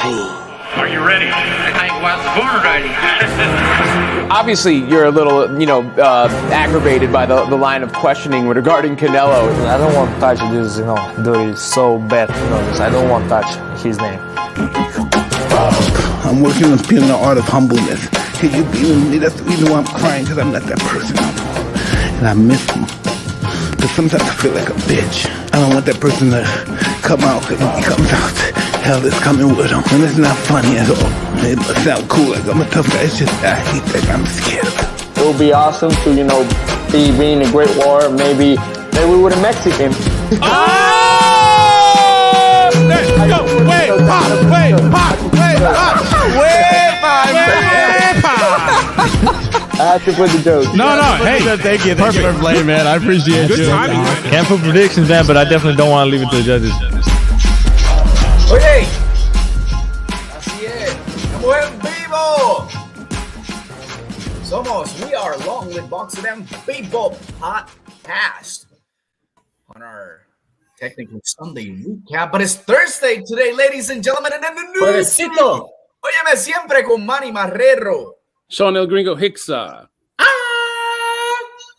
Are you ready? I was born ready. Obviously, you're a little, aggravated by the line of questioning regarding Canelo. I don't want to touch this, dirty, so bad, I don't want to touch his name. I'm working on feeling the art of humbleness. Can you be with me? That's the reason why I'm crying, because I'm not that person anymore. And I miss him. But sometimes I feel like a bitch. I don't want that person to come out, because when he comes out, hell is coming with him. And it's not funny at all. It must sound cool, like I'm a tough guy. It's just, I hate that I'm scared. It would be awesome to, being a great warrior, maybe with a Mexican. Let's go! Wait, I have to put the joke. No, hey. Thank you for playing, man. I appreciate you. Can't put predictions, man, but I definitely don't want to leave it to the judges. Oye, así es. Estamos en vivo. We are LongLiveBoxing and EnVivo podcast on our technical Sunday recap, but it's Thursday today, ladies and gentlemen, and in the news. Juevesito. Óyeme siempre con Manny Marrero. Sean El Gringo Hicksa.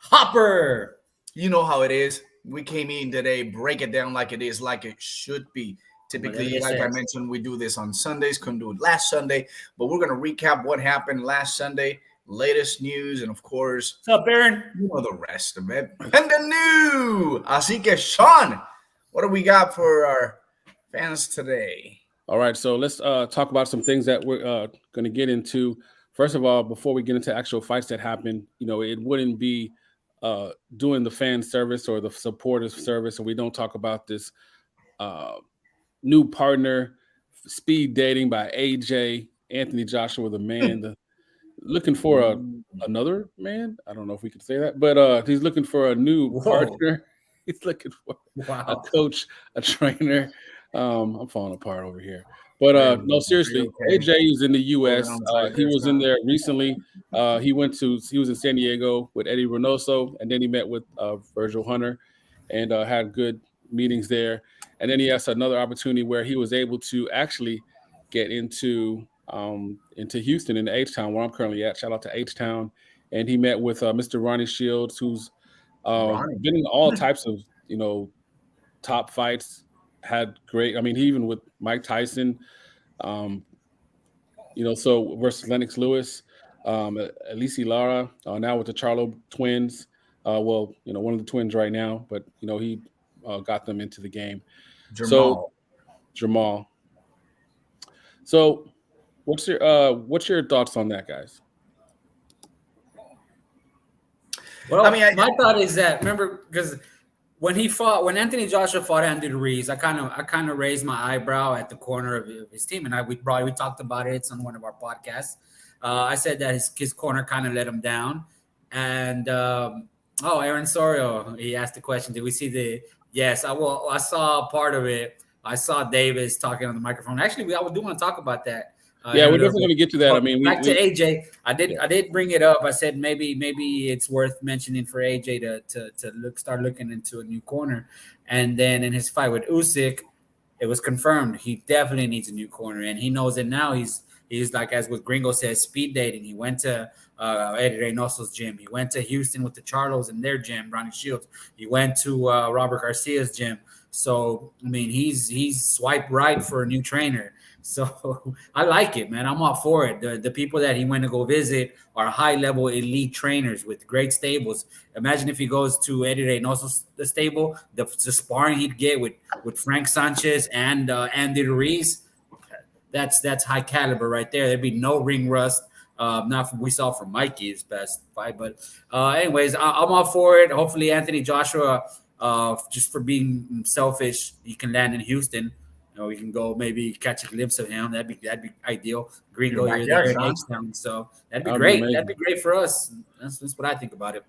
Hopper. You know how it is. We came in today, break it down like it is, like it should be. Typically, like I mentioned, we do this on Sundays. Couldn't do it last Sunday, but we're going to recap what happened last Sunday, latest news, and of course, what's up, Aaron? You know the rest of it. And the new. Así que, Sean, what do we got for our fans today? All right, so let's talk about some things that we're going to get into. First of all, before we get into actual fights that happen, it wouldn't be doing the fan service or the supporters service, and we don't talk about this new partner, speed dating by AJ, Anthony Joshua, the man, looking for another man. I don't know if we could say that, but he's looking for a new partner. He's looking for a coach, a trainer. I'm falling apart over here. But no, seriously, AJ is in the U.S. He was in there recently. He was in San Diego with Eddie Reynoso, and then he met with Virgil Hunter and had good meetings there. And then he has another opportunity where he was able to actually get into Houston, in the H-Town, where I'm currently at. Shout out to H-Town. And he met with Mr. Ronnie Shields, who's been in all types of, top fights. Had great, he even with Mike Tyson, so versus Lennox Lewis, Alicia Lara, now with the Charlo twins. One of the twins right now, but he got them into the game. Jamal. So what's your thoughts on that, guys? Well, my thought is that, remember, because when Anthony Joshua fought Andy Ruiz, I kind of raised my eyebrow at the corner of his team, and we talked about it on one of our podcasts. I said that his corner kind of let him down, and Aaron Sorio, he asked the question, did we see the? Yes, I saw part of it. I saw Davis talking on the microphone. Actually, I do want to talk about that. We're definitely going to get to that. Back to AJ, I did bring it up. I said maybe it's worth mentioning for AJ to start looking into a new corner. And then in his fight with Usyk, it was confirmed he definitely needs a new corner, and he knows it now. He's like, as what Gringo says, speed dating. He went to Eddie Reynoso's gym. He went to Houston with the Charlos in their gym, Ronnie Shields. He went to Robert Garcia's gym. So he's swiped right for a new trainer. So I like it, man. I'm all for it. The people that he went to go visit are high-level elite trainers with great stables. Imagine if he goes to Eddie Reynoso's stable, the sparring he'd get with Frank Sanchez and Andy Ruiz. That's high caliber right there. There'd be no ring rust. Not from we saw from Mikey's best fight, but anyways, I'm all for it. Hopefully, Anthony Joshua, just for being selfish, he can land in Houston. We can go maybe catch a glimpse of him. That'd be ideal. Gringo, you're there in H-Town, so that'd be great. That'd be great for us. That's what I think about it.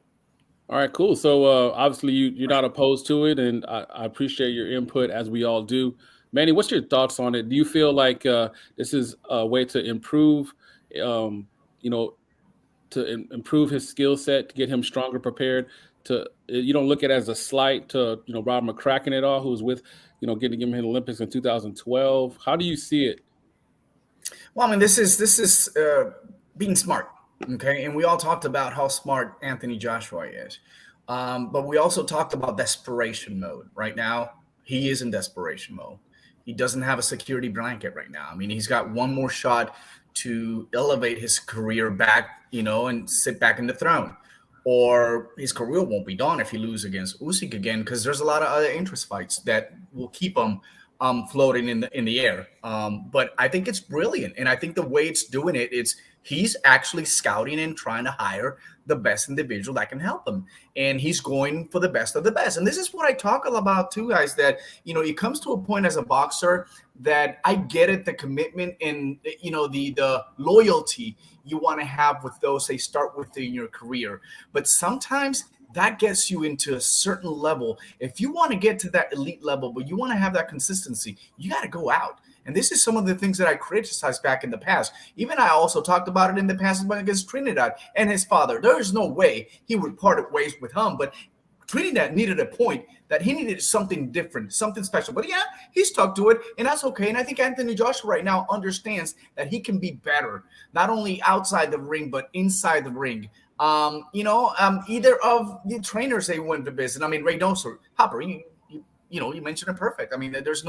All right, cool. So obviously you're not opposed to it, and I appreciate your input, as we all do. Manny, what's your thoughts on it? Do you feel like this is a way to improve, improve his skill set, to get him stronger, prepared? You don't look at it as a slight to Rob McCracken at all, who was with getting him in the Olympics in 2012. How do you see it? Well, I mean, this is being smart, okay? And we all talked about how smart Anthony Joshua is, but we also talked about desperation mode. Right now, he is in desperation mode. He doesn't have a security blanket right now. I mean, he's got one more shot to elevate his career back, and sit back in the throne. Or his career won't be done if he loses against Usyk again, because there's a lot of other interest fights that will keep him floating in the air. But I think it's brilliant, and I think the way it's doing it, he's actually scouting and trying to hire the best individual that can help him, and he's going for the best of the best. And this is what I talk about too, guys. That it comes to a point as a boxer that I get it, the commitment and the loyalty you want to have with those they start with in your career, but sometimes that gets you into a certain level. If you want to get to that elite level, but you want to have that consistency, you got to go out. And this is some of the things that I criticized back in the past. Even I also talked about it in the past against Trinidad and his father. There is no way he would part ways with him, but Trinidad needed a point that he needed something different, something special. But yeah, he stuck to it, and that's okay. And I think Anthony Joshua right now understands that he can be better, not only outside the ring, but inside the ring. Either of the trainers they went to visit. I mean, Reynoso, Hopper, you mentioned it perfect. I mean, there's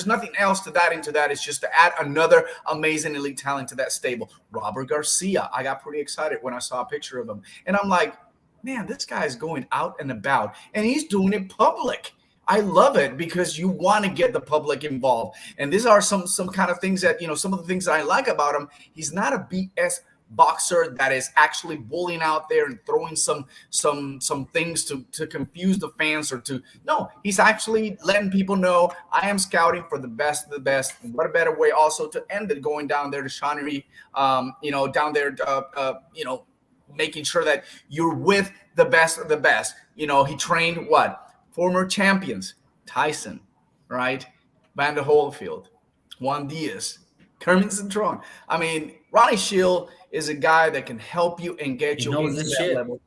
nothing else to that into that. It's just to add another amazing elite talent to that stable. Robert Garcia, I got pretty excited when I saw a picture of him, and I'm like, man, this guy's going out and about, and he's doing it public. I love it because you want to get the public involved, and these are some kind of things that some of the things that I like about him. He's not a BS boxer that is actually bullying out there and throwing some things to confuse the fans he's actually letting people know I am scouting for the best of the best. And what a better way also to end it, going down there to Shawnee, down there, making sure that you're with the best of the best. He trained former champions, Tyson, right? Vander Holyfield, Juan Diaz, Kermit Cintron. I mean, Ronnie Shields is a guy that can help you and get you into that level.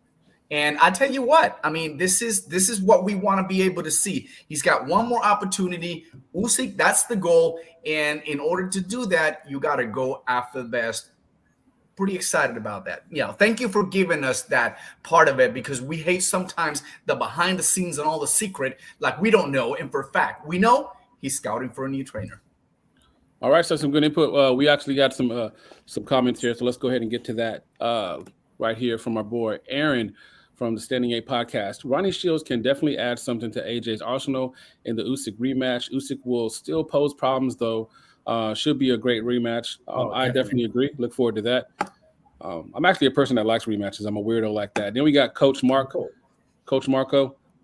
And I tell you what, I mean, this is what we want to be able to see. He's got one more opportunity. Usyk, that's the goal. And in order to do that, you got to go after the best. Pretty excited about that. Thank you for giving us that part of it, because we hate sometimes the behind the scenes and all the secret, like we don't know. And for a fact, we know he's scouting for a new trainer. All right, so some good input. We actually got some comments here, so let's go ahead and get to that right here from our boy Aaron from the Standing 8 podcast. Ronnie Shields can definitely add something to AJ's arsenal in the Usyk rematch. Usyk will still pose problems, though. Should be a great rematch. I definitely agree. Look forward to that. I'm actually a person that likes rematches. I'm a weirdo like that. Then we got Coach Marco.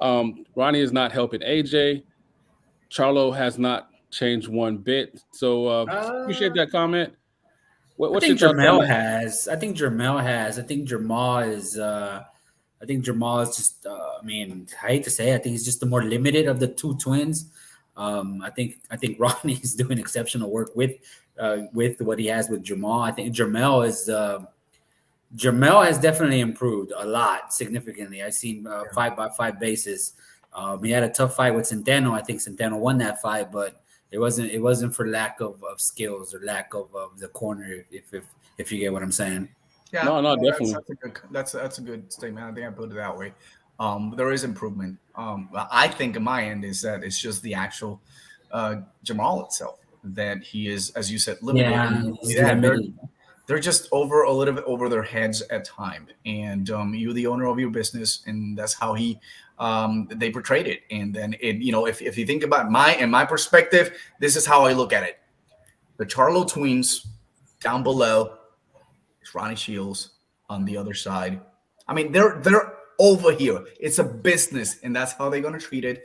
Ronnie is not helping AJ. Charlo has not changed one bit. So appreciate that comment. I think Jermell has. I think Jermell has. I think Jermall is. I think Jermall is just. I hate to say it, I think he's just the more limited of the two twins. I think Ronnie is doing exceptional work with what he has with Jermall. I think Jermell has definitely improved a lot, significantly. I've seen 5-by-5 basis. He had a tough fight with Centeno. I think Centeno won that fight, but it wasn't for lack of skills or lack of the corner, if you get what I'm saying. Yeah, no, definitely. That's a good statement. I think I put it that way. There is improvement. I think on my end is that it's just the actual Jamal itself that he is, as you said, limited. Yeah, they're just a little bit over their heads at times. And you're the owner of your business, and that's how they portrayed it. And then if you think about my perspective, this is how I look at it. The Charlo twins down below, it's Ronnie Shields on the other side. I mean, they're over here. It's a business, and that's how they're gonna treat it.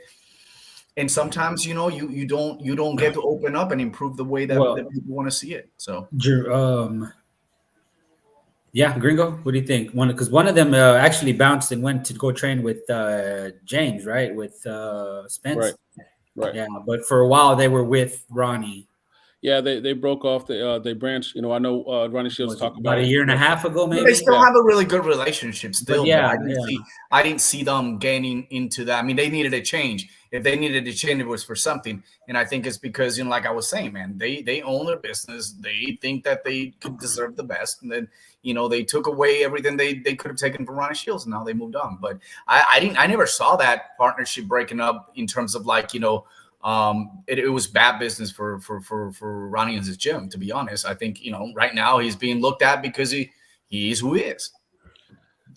And sometimes, you don't get to open up and improve the way that people want to see it. So, yeah, Gringo, what do you think? Because one of them actually bounced and went to go train with James, right? With Spence. Right. Yeah, but for a while they were with Ronnie. Yeah, they broke off they branched. You know, I know Ronnie Shields talked about a it. year and a half ago, maybe. They still have a really good relationship still. But yeah, I didn't see them gaining into that. I mean, they needed a change. If they needed a change, it was for something. And I think it's because, you know, like I was saying, man, they own their business. They think that they could deserve the best. And then, you know, they took away everything they could have taken from Ronnie Shields. And now they moved on. But I never saw that partnership breaking up in terms of like, you know, it was bad business for Ronnie and his gym, to be honest. I think, you know, right now he's being looked at because he is who he is.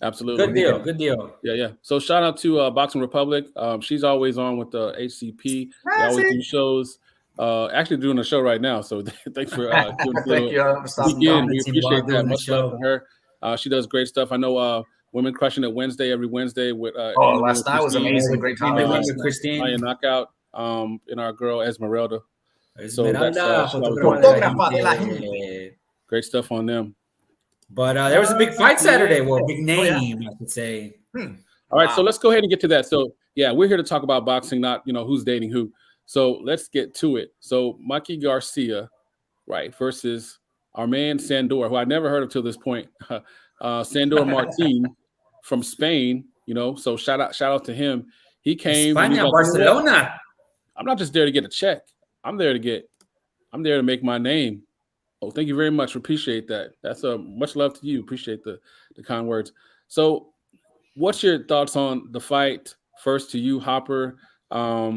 Absolutely. Good deal. Yeah. So shout out to Boxing Republic. She's always on with the HCP. They always do shows. Actually doing a show right now. So thanks for Thank you for stopping by. We appreciate that. Much love for her. She does great stuff. I know Women Crushing It every Wednesday with last night was amazing. Great time with Christine. Knockout. And our girl Esmerelda. Esmerelda, fotógrafo de la gente. Great stuff on them. But there was a big fight Saturday. Well, big name, I could say. All right, so let's go ahead and get to that. So yeah, we're here to talk about boxing, not who's dating who. So let's get to it. So Mikey Garcia, right, versus our man Sandor, who I never heard of till this point. Sandor Martin from Spain. So shout out to him. He came. España, Barcelona. I'm not just there to get a check. I'm there to make my name. Oh, thank you very much. Appreciate that. That's much love to you. Appreciate the kind words. So what's your thoughts on the fight? First to you, Hopper.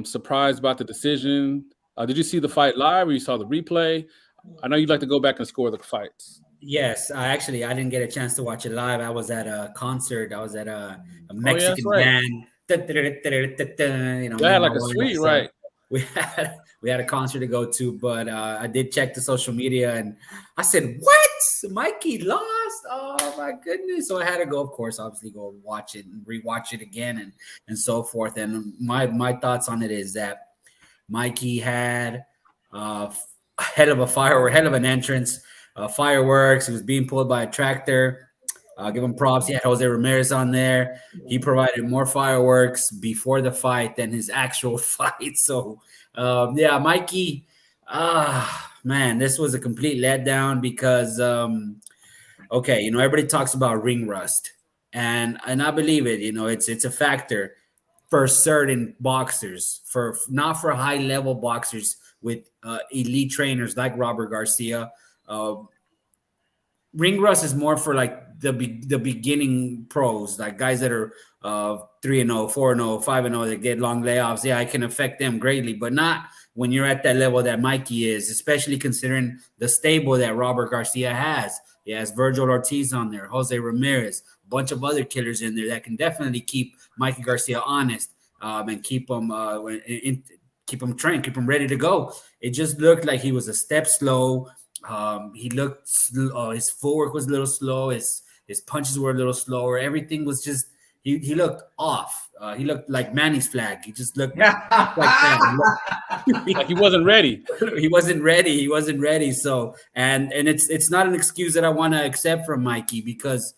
Surprised about the decision. Did you see the fight live or you saw the replay? I know you'd like to go back and score the fights. Yes, I didn't get a chance to watch it live. I was at a concert. I was at a Mexican band. They had like a suite, right? We had a concert to go to, but I did check the social media and I said, "What? Mikey lost? Oh my goodness!" So I had to go, of course, obviously go watch it and rewatch it again and so forth. And my thoughts on it is that Mikey had a hell of an entrance, fireworks. He was being pulled by a tractor. Give him props. He had Jose Ramirez on there. He provided more fireworks before the fight than his actual fight. So, Mikey, man, this was a complete letdown because, everybody talks about ring rust, and I believe it. It's a factor for certain boxers, not for high level boxers with elite trainers like Robert Garcia. Ring rust is more for like the beginning pros, like guys that are 3-0, 4-0, 5-0 that get long layoffs. Yeah, it can affect them greatly, but not when you're at that level that Mikey is, especially considering the stable that Robert Garcia has. He has Virgil Ortiz on there, Jose Ramirez, a bunch of other killers in there that can definitely keep Mikey Garcia honest and keep him trained, keep him ready to go. It just looked like he was a step slow. He looked his footwork was a little slow. His punches were a little slower. Everything was just he looked off. He looked like Manny's flag. He just looked like that. Like he wasn't ready. He wasn't ready. So and it's not an excuse that I want to accept from Mikey because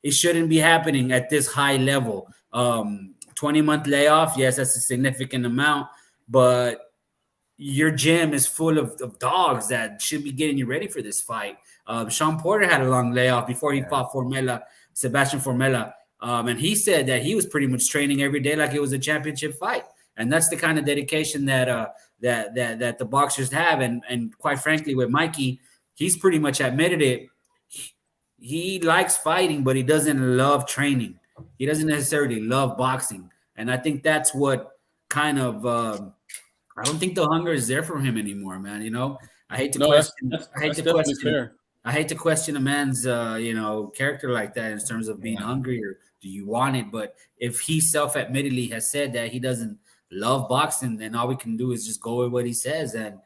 it shouldn't be happening at this high level. 20-month layoff, yes, that's a significant amount, but your gym is full of dogs that should be getting you ready for this fight. Sean Porter had a long layoff before he fought Sebastian Formella. And he said that he was pretty much training every day like it was a championship fight. And that's the kind of dedication that the boxers have. And quite frankly, with Mikey, he's pretty much admitted it. He likes fighting, but he doesn't love training. He doesn't necessarily love boxing. And I think that's what kind of I don't think the hunger is there for him anymore, man. I hate to question a man's character like that in terms of being hungry or do you want it? But if he self-admittedly has said that he doesn't love boxing, then all we can do is just go with what he says. And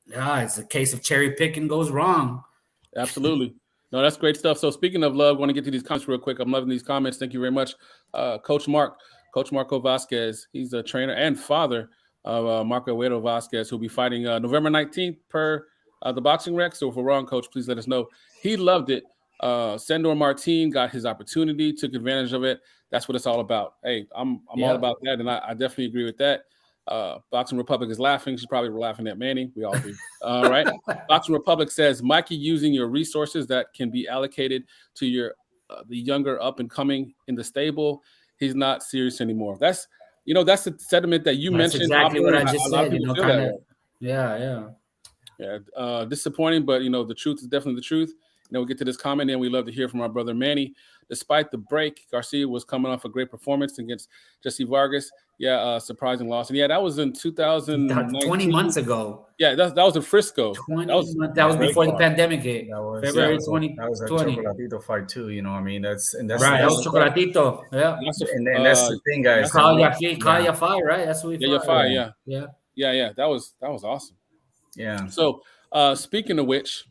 it's a case of cherry picking goes wrong. Absolutely. No, that's great stuff. So speaking of love, I want to get to these comments real quick. I'm loving these comments. Thank you very much. Coach Marco Vasquez, he's a trainer and father of Marco Eduardo Vasquez, who'll be fighting November 19th per the Boxing Rec. So if we're wrong, Coach, please let us know. He loved it. Sandor Martin got his opportunity, took advantage of it. That's what it's all about. Hey, I'm all about that, and I definitely agree with that. Boxing Republic is laughing. She's probably laughing at Manny. We all do. Right. Boxing Republic says, Mikey, using your resources that can be allocated to your the younger up and coming in the stable, he's not serious anymore. That's the sentiment that you mentioned. Exactly what I just said. Yeah. Disappointing, but the truth is definitely the truth. We'll get to this comment, and we love to hear from our brother Manny. Despite the break, Garcia was coming off a great performance against Jesse Vargas. Surprising loss. And that was in 20 months ago. Yeah, that was in Frisco. That was before the pandemic hit. February 2020. That was a Chocolatito fight too. That's right. That was Chocolatito. Yeah. And that's the thing, guys. Kaya fight, right? That's what we fought. Yeah. That was awesome. Yeah. So speaking of which.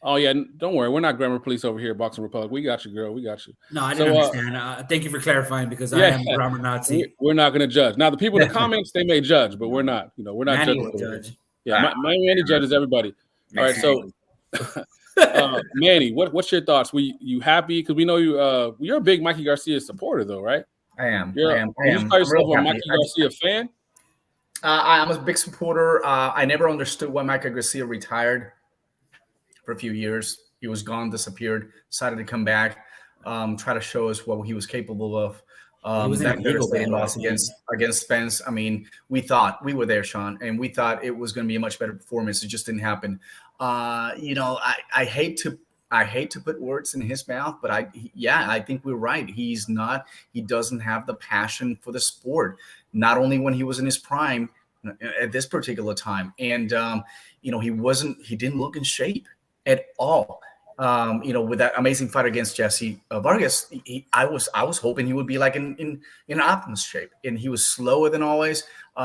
Oh, yeah. Don't worry. We're not grammar police over here at Boxing Republic. We got you, girl. We got you. No, I didn't understand. Thank you for clarifying because I am a grammar Nazi. We're not going to judge. Now, the people in the comments, they may judge, but we're not. We're not judging. Judge. Yeah, Manny judges everybody. All right, so Manny, what's your thoughts? You happy? Because we know you're a big Mikey Garcia supporter, though, right? I am. You call yourself a Mikey Garcia fan? I'm a big supporter. I never understood why Mikey Garcia retired for a few years. He was gone, disappeared, decided to come back, try to show us what he was capable of. That devastating loss against Spence. I mean, we were there, Sean, and we thought it was going to be a much better performance. It just didn't happen. I hate to put words in his mouth, but I think we're right. He doesn't have the passion for the sport, not only when he was in his prime at this particular time. And, he didn't look in shape at all. With that amazing fight against Jesse Vargas, I was hoping he would be like in Optimus shape, and he was slower than always.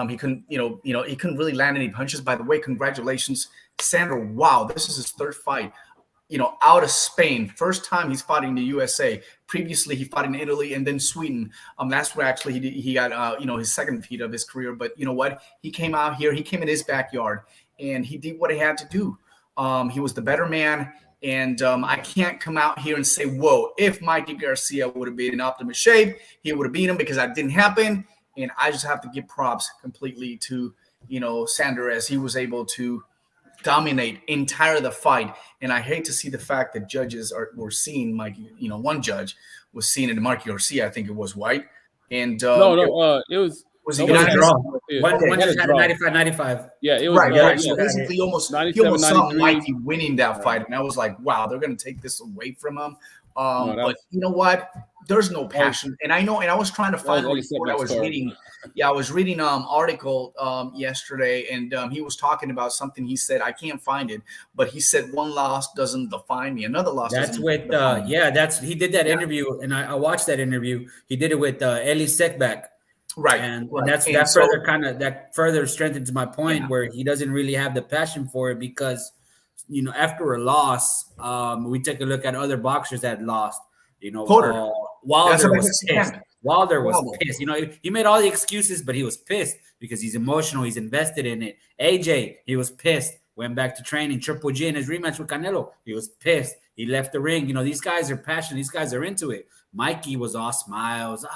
He couldn't, he couldn't really land any punches. By the way, congratulations, Sandor. Wow, this is his third fight, out of Spain. First time he's fighting in the USA. Previously, he fought in Italy and then Sweden. That's where actually he got, his second feat of his career. But you know what? He came out here. He came in his backyard, and he did what he had to do. He was the better man, and I can't come out here and say, whoa, if Mikey Garcia would have been in optimal shape, he would have beat him, because that didn't happen. And I just have to give props completely to, Sandor, as he was able to dominate entire the fight. And I hate to see the fact that judges were seeing Mikey, one judge was seeing it in Mikey Garcia, I think it was White. And it was. Was he going to draw? One just had a 95-95. Yeah, it was right. So basically, he almost saw Mikey winning that fight, and I was like, "Wow, they're going to take this away from him." But you know what? There's no passion, and I know. And I was trying to find a report I was reading. Yeah, I was reading article yesterday, and he was talking about something. He said, I can't find it, but he said one loss doesn't define me. Another loss. That's with he did that interview, and I watched that interview. He did it with Eli Sekbak. Right, and that further strengthens my point where he doesn't really have the passion for it, because after a loss, we take a look at other boxers that lost. Wilder was pissed. Wilder was pissed. He made all the excuses, but he was pissed because he's emotional. He's invested in it. AJ, he was pissed. Went back to training. Triple G in his rematch with Canelo, he was pissed. He left the ring. These guys are passionate. These guys are into it. Mikey was all smiles.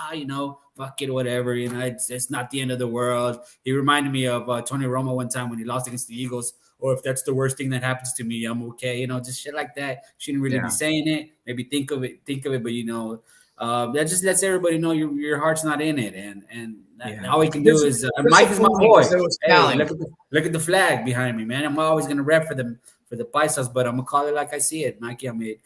Fuck it, whatever. It's not the end of the world. He reminded me of Tony Romo one time when he lost against the Eagles. Or if that's the worst thing that happens to me, I'm okay. Just shit like that. Shouldn't really be saying it. Maybe think of it. But that just lets everybody know your heart's not in it. And all we can do is Mike is my boy. Hey, look at the flag behind me, man. I'm always gonna rep for the Paisas, but I'm gonna call it like I see it, Mikey. I mean,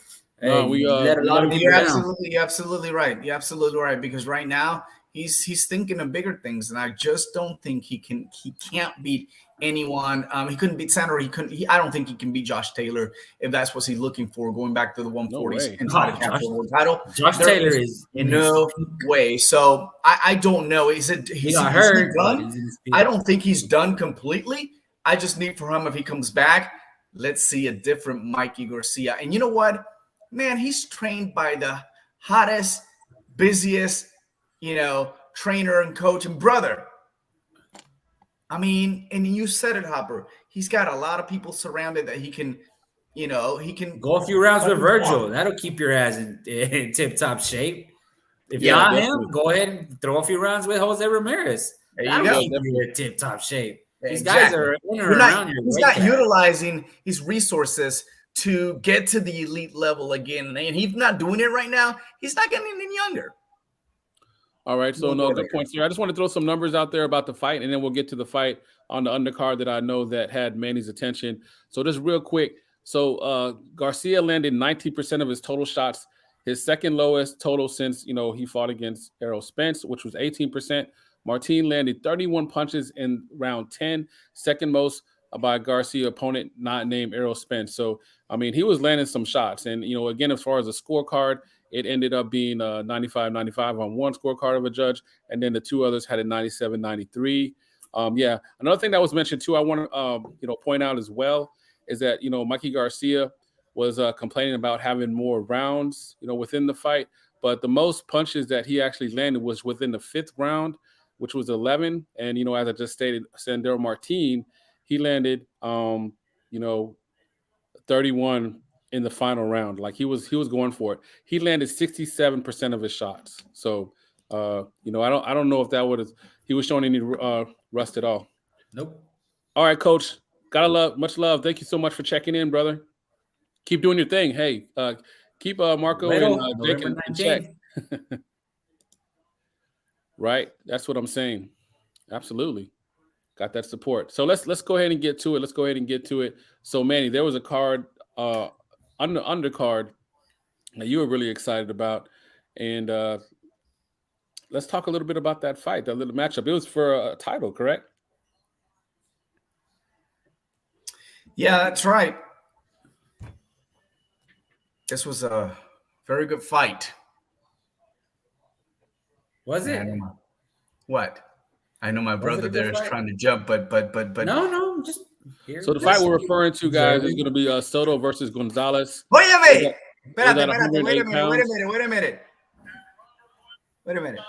you're absolutely right. You're absolutely right, because right now he's thinking of bigger things, and I just don't think he can't beat anyone. He couldn't beat Sandor. I don't think he can beat Josh Taylor, if that's what he's looking for, going back to the 140s and try to capture the world title. Josh Taylor is in no way. So I don't know. Is he done? I don't think he's done completely. I just need for him, if he comes back, let's see a different Mikey Garcia. And you know what, man, he's trained by the hottest, busiest, trainer and coach and brother. I mean, and you said it, Hopper. He's got a lot of people surrounded that he can go a few rounds with Virgil. That'll keep your ass in tip-top shape. If not him, go ahead and throw a few rounds with Jose Ramirez. There you That'll go. keep you in tip-top shape. These Exactly. guys are in or around your He's weight not cut. utilizing his resources to get to the elite level again. And he's not doing it right now. He's not getting any younger. All right, so no good points here. I just want to throw some numbers out there about the fight, and then we'll get to the fight on the undercard that I know that had Manny's attention. So just real quick. So Garcia landed 19% of his total shots, his second lowest total since, he fought against Errol Spence, which was 18%. Martin landed 31 punches in round 10, second most by Garcia opponent not named Errol Spence. So, I mean, he was landing some shots. And, again, as far as the scorecard, it ended up being 95-95 on one scorecard of a judge, and then the two others had a 97-93. Another thing that was mentioned too, I want to point out as well is that Mikey Garcia was complaining about having more rounds within the fight, but the most punches that he actually landed was within the fifth round, which was 11. And as I just stated, Sandor Martin, he landed 31 in the final round. Like he was going for it. He landed 67% of his shots. So I don't know if he was showing any rust at all. Nope. All right, Coach. Much love. Thank you so much for checking in, brother. Keep doing your thing. Hey, keep Marco and Jake in check. Right. That's what I'm saying. Absolutely. Got that support. So let's go ahead and get to it. So Manny, there was a card undercard that you were really excited about, and let's talk a little bit about that fight, that little matchup. It was for a title, correct? Yeah, that's right. This was a very good fight. Was it? What? I know my brother there is trying to jump, but no, just here. So the fight we're referring to, guys, is going to be Soto versus Gonzalez. Óyeme, Wait a minute.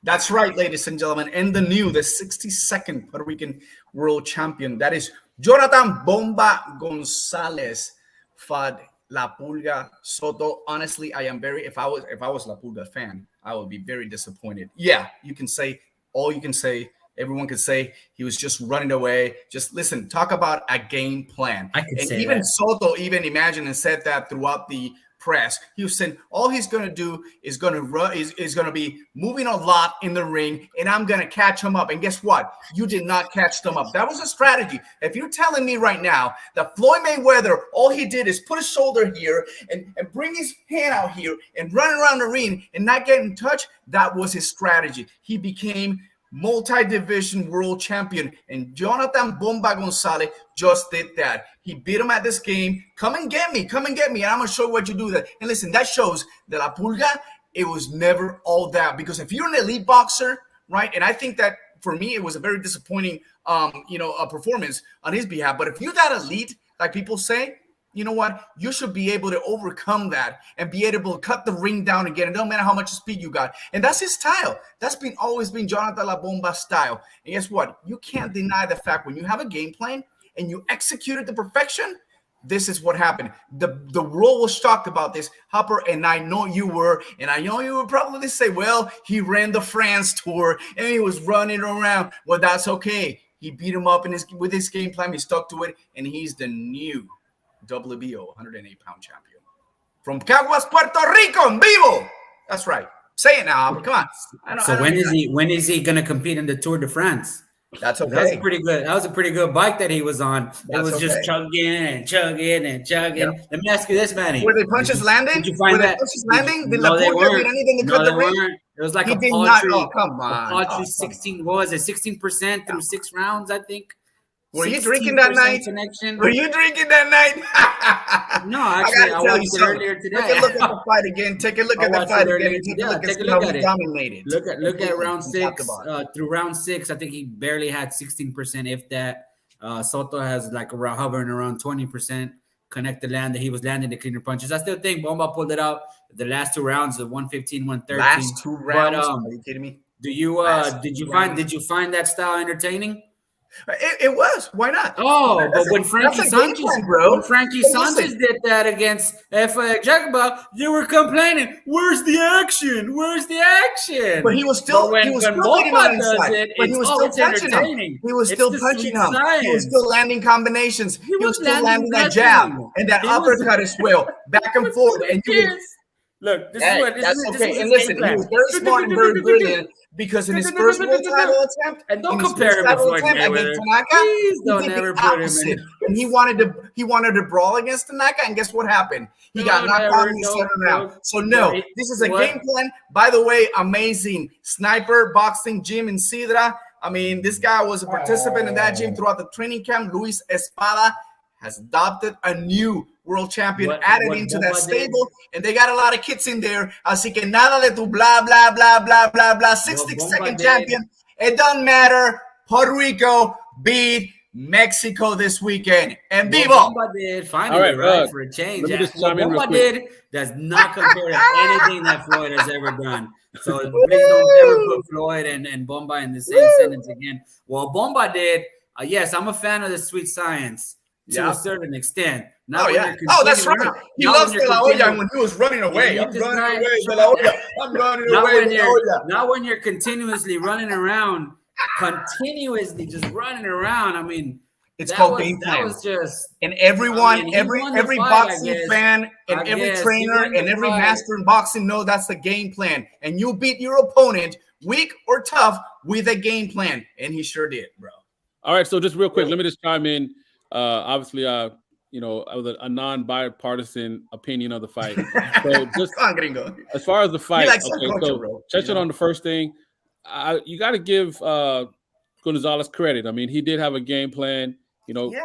That's right, ladies and gentlemen. And the 62nd Puerto Rican world champion, that is Jonathan Bomba Gonzalez, fought La Pulga Soto. Honestly, I am if I was La Pulga fan, I would be very disappointed. Yeah, you can say all you can say. Everyone could say he was just running away. Just listen, talk about a game plan. Even Soto even imagined and said that throughout the press. He was saying all he's going to do is going to be moving a lot in the ring, and I'm going to catch him up. And guess what? You did not catch them up. That was a strategy. If you're telling me right now that Floyd Mayweather, all he did is put his shoulder here and bring his hand out here and run around the ring and not get in touch, that was his strategy. He became multi-division world champion, and Jonathan Bomba Gonzalez just did that. He beat him at this game. Come and get me, and I'm gonna show you what you do. That and listen, that shows that La Pulga, it was never all that, because if you're an elite boxer, right, and I think that for me it was a very disappointing performance on his behalf, but if you're that elite, like people say, you know what? You should be able to overcome that and be able to cut the ring down again. It don't matter how much speed you got. And that's his style. That's always been Jonathan La Bomba's style. And guess what? You can't deny the fact when you have a game plan and you execute it to perfection, this is what happened. The world was shocked about this, Hopper, and I know you were. And I know you would probably say, well, he ran the France tour and he was running around. Well, that's okay. He beat him up with his game plan. He stuck to it, and he's the new WBO 108-pound champion from Caguas, Puerto Rico, en vivo. That's right. Say it now, but come on. When is he going to compete in the Tour de France? That's okay. That was a pretty good bike that he was on. It was just chugging and chugging and chugging. Yep. Let me ask you this, Manny. Were the punches landing? Did you find that? Punches landing? Did no, they weren't. Anything to cut the ring? It was like he a did paltry. Not, come on. A paltry 16. What was it? 16% through 6 rounds, I think. Were you drinking that night? Were you drinking that night? No, actually, I watched it earlier today. Take a look at the fight again. Take a look at the fight again. Take a look at it. Dominated. Look at round 6. Through round 6, I think he barely had 16%, if that. Soto has like hovering around 20%. Connected land that he was landing the cleaner punches. I still think Bomba pulled it out. The last 2 rounds, the 115, 113. Last 2 rounds. Are you kidding me? Did you find that style entertaining? It was. Why not? Oh, but when Frankie Sanchez, bro. When Frankie Sanchez did that against Jagba, you were complaining. Where's the action? Where's the action? But he was still when Bomba does it, but he was still punching him. He was still punching him. He was still landing combinations. He was still landing that jab and that uppercut as well, back and forth. And look, that's okay. And listen, he was very smart and very brilliant because in his first world title attempt, and don't compare him to Floyd Mayweather. Please don't ever put him in. And he wanted to brawl against Tanaka, and guess what happened? He got knocked out in the second round. So no, this is a game plan. By the way, amazing sniper boxing gym in Sidra. I mean, this guy was a participant in that gym throughout the training camp. Luis Espada has adopted a new world champion added into that stable, and they got a lot of kids in there. Así que nada de tu blah, blah, blah, blah, blah, blah. 62nd champion. It doesn't matter. Puerto Rico beat Mexico this weekend. EnVivo. Bomba did finally, right, for a change. What Bomba did does not compare to anything that Floyd has ever done. So please don't ever put Floyd and Bomba in the same sentence again. Well, Bomba did. Yes, I'm a fan of the sweet science to a certain extent. That's right. He loves De La Hoya when he was running away. I'm running away, De La Hoya. I'm running away, De La Hoya. Not when you're continuously running around, just running around. I mean, it's called game plan. That was just, and everyone, every boxing fan, and every trainer, and every master in boxing know that's the game plan. And you beat your opponent, weak or tough, with a game plan, and he sure did, bro. All right, so just real quick, let me just chime in. Obviously, I was a non-bipartisan opinion of the fight. So just as far as the fight, touching on the first thing, you got to give Gonzalez credit. I mean, he did have a game plan.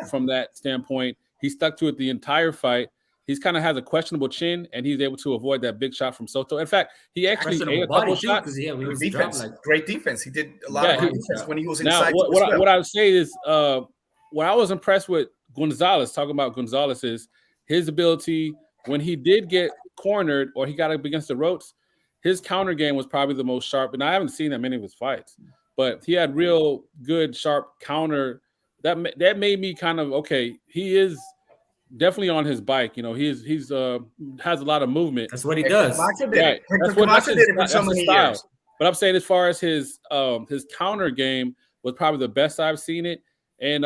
From that standpoint, he stuck to it the entire fight. He's kind of has a questionable chin, and he's able to avoid that big shot from Soto. In fact, he actually ate a couple shots. Great defense. He did a lot of defense when he was inside. Now, what I would say is, what I was impressed with Gonzalez, talking about Gonzalez, is his ability when he did get cornered or he got up against the ropes. His counter game was probably the most sharp, and I haven't seen that many of his fights, but he had real good, sharp counter. That made me kind of okay. He is definitely on his bike. He's has a lot of movement. That's what he does. Right. That's his style. But I'm saying as far as his counter game was probably the best I've seen it. And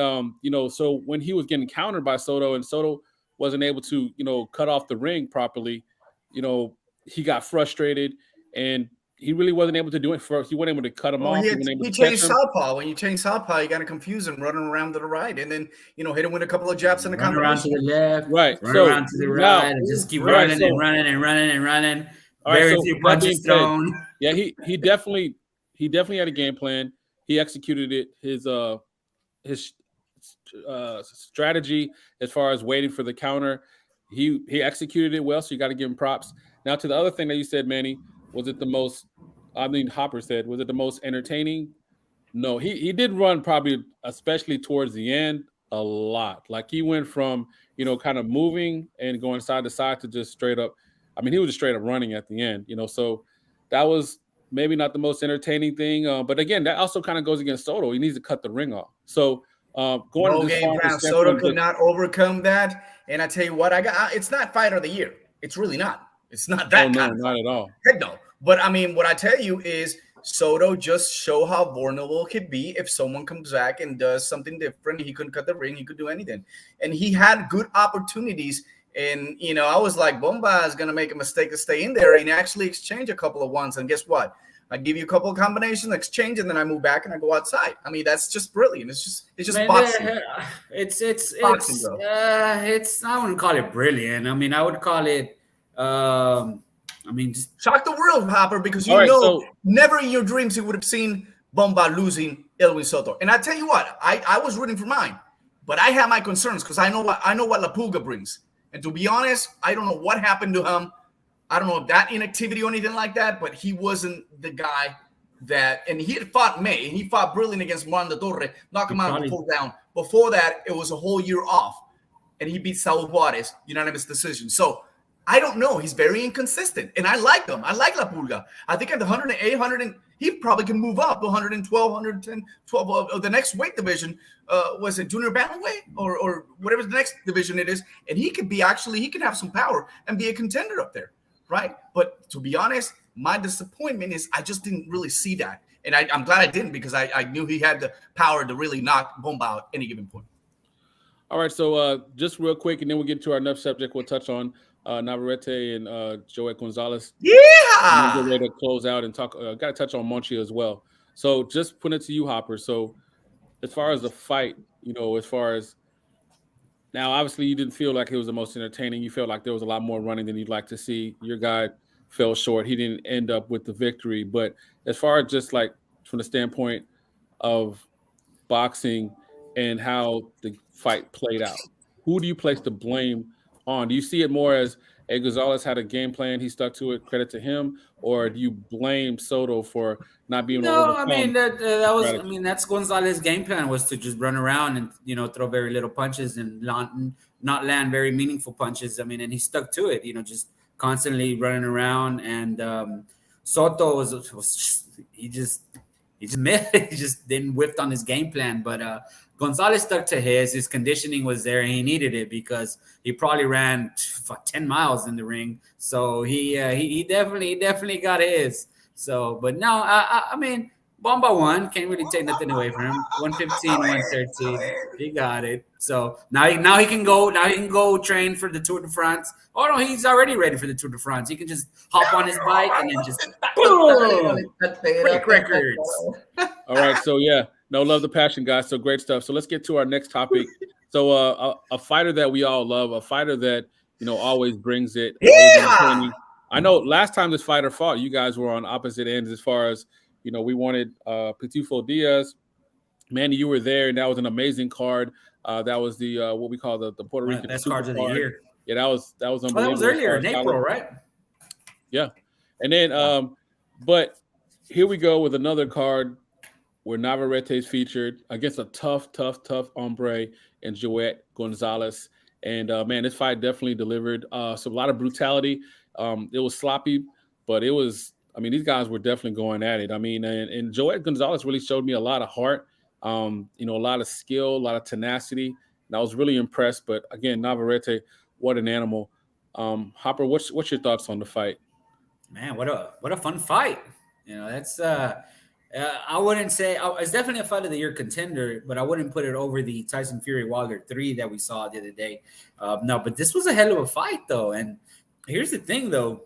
so when he was getting countered by Soto and Soto wasn't able to cut off the ring properly, he got frustrated and he really wasn't able to do it first. He wasn't able to cut him off. He changed southpaw. When you change southpaw, you got to confuse him, running around to the right, and then hit him with a couple of jabs in the combination. Run around to the left, right? Run around to the right, and just keep running and running and running and running. Very few punches thrown. Yeah, he definitely had a game plan. He executed it. His strategy as far as waiting for the counter, he executed it well. So you got to give him props. Now to the other thing that you said, Manny. Was it the most, Hopper said, was it the most entertaining? No, he did run probably, especially towards the end, a lot. Like he went from, kind of moving and going side to side to just straight up. I mean, he was just straight up running at the end, so that was maybe not the most entertaining thing. But again, that also kind of goes against Soto. He needs to cut the ring off. So going to Soto could not overcome that. And I tell you what, it's not fight of the year. It's really not. It's not that kind of not at all. Heck no. But I mean, what I tell you is Soto just show how vulnerable it could be if someone comes back and does something different. He couldn't cut the ring. He could do anything. And he had good opportunities. And, I was like, Bomba is going to make a mistake to stay in there and actually exchange a couple of ones. And guess what? I give you a couple of combinations, exchange, and then I move back and I go outside. I mean, that's just brilliant. It's just boxing. It's boxing, I wouldn't call it brilliant. I mean, I would call it just shock the world, Hopper, because never in your dreams you would have seen Bomba losing Elwin Soto. And I tell you what, I was rooting for mine, but I have my concerns because I know what La Pulga brings. And to be honest, I don't know what happened to him. I don't know if that inactivity or anything like that, but he wasn't the guy that. And he had fought May, and he fought brilliant against Miranda Torre, knock him out before down. Before that, it was a whole year off, and he beat Saul Juarez, unanimous decision. So I don't know. He's very inconsistent, and I like him. I like La Pulga. I think at the 108, he probably can move up 112, 110, 12 of the next weight division. Was it junior bantamweight or whatever the next division it is? And he could be he can have some power and be a contender up there, right? But to be honest, my disappointment is I just didn't really see that. And I'm glad I didn't, because I knew he had the power to really knock Bomba out any given point. All right, so just real quick, and then we'll get to our next subject. We'll touch on Navarette and Joel Gonzalez. Yeah! We'll get ready to close out and talk. Got to touch on MONCHY as well. So just put it to you, Hopper. So as far as the fight, as far as now, obviously you didn't feel like it was the most entertaining. You felt like there was a lot more running than you'd like to see. Your guy fell short. He didn't end up with the victory. But as far as just like from the standpoint of boxing and how the fight played out, who do you place the blame on? Do you see it more as Gonzalez had a game plan, he stuck to it, credit to him, or do you blame Soto for not being able to overcome? No, I mean that was strategy? I mean, that's Gonzalez's game plan, was to just run around and throw very little punches and not land very meaningful punches. I mean, and he stuck to it, just constantly running around. And Soto was he just missed. He just didn't whiffed on his game plan. But Gonzalez stuck to his conditioning was there, and he needed it because he probably ran 10 miles in the ring. So he definitely got his. So, but no, I mean, Bomba won. Can't really take nothing away from him. 115, 113. He got it. So now he can go. Now he can go train for the Tour de France. Oh no, he's already ready for the Tour de France. He can just hop on his bike and then just boom, break records. All right, so yeah, no, love the passion, guys. So great stuff. So let's get to our next topic. So a fighter that we all love, a fighter that always brings it. Yeah. I know last time this fighter fought, you guys were on opposite ends as far as we wanted Pitufo Diaz. Manny, you were there, and that was an amazing card. That was the what we call the Puerto Rican best cards of the year. Yeah, that was unbelievable. That was earlier in April, right? Yeah, and then but here we go with another card where Navarette is featured against a tough hombre and Joel Gonzalez. And man, this fight definitely delivered. So a lot of brutality. It was sloppy, but it was. I mean, these guys were definitely going at it. I mean, and Joel Gonzalez really showed me a lot of heart. A lot of skill, a lot of tenacity. And I was really impressed. But again, Navarette, what an animal. Hopper, what's your thoughts on the fight? Man, what a fun fight. That's I wouldn't say it's definitely a fight of the year contender, but I wouldn't put it over the Tyson Fury Wilder 3 that we saw the other day. No, but this was a hell of a fight though. And here's the thing though.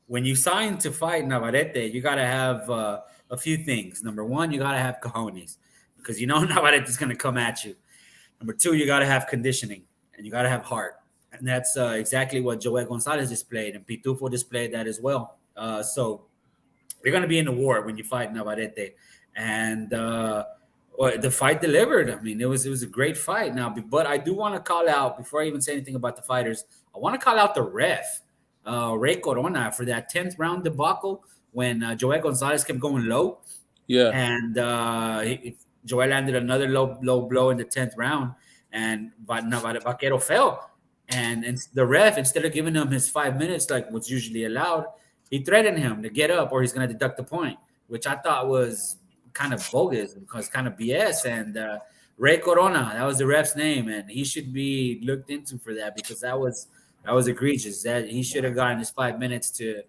When you sign to fight Navarette, you got to have a few things. Number one, you got to have cojones because Navarette is going to come at you. Number two, you got to have conditioning and you got to have heart. And that's exactly what Joel Gonzalez displayed, and Pitufo displayed that as well. So you're going to be in a war when you fight Navarette. And the fight delivered. I mean, it was a great fight. Now, but I do want to call out, before I even say anything about the fighters, I want to call out the ref. Ray Corona for that 10th round debacle when Joel Gonzalez kept going low. Yeah. And Joel landed another low blow in the 10th round, and Vaquero fell. And the ref, instead of giving him his 5 minutes like what's usually allowed, he threatened him to get up or he's going to deduct the point, which I thought was kind of bogus because kind of BS. And Ray Corona, that was the ref's name, and he should be looked into for that because that was egregious. That he should have gotten his 5 minutes to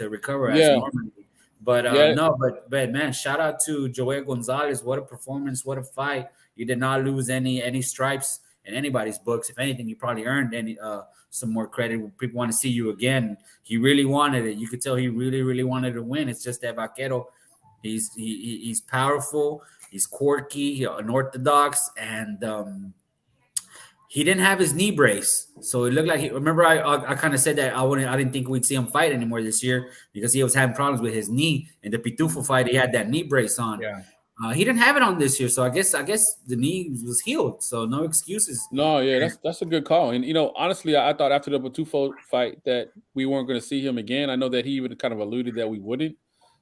recover as normally. But but man, shout out to Joel Gonzalez. What a performance! What a fight! You did not lose any stripes in anybody's books. If anything, you probably earned some more credit. People want to see you again. He really wanted it. You could tell he really wanted to win. It's just that Vaquero, he's powerful. He's quirky, unorthodox, and he didn't have his knee brace, so it looked like remember I kind of said that I didn't think we'd see him fight anymore this year because he was having problems with his knee. In the Pitufo fight, he had that knee brace on. Yeah. He didn't have it on this year, so I guess the knee was healed, so no excuses. No, yeah, that's a good call. And honestly, I thought after the Pitufo fight that we weren't going to see him again. I know that he even kind of alluded that we wouldn't.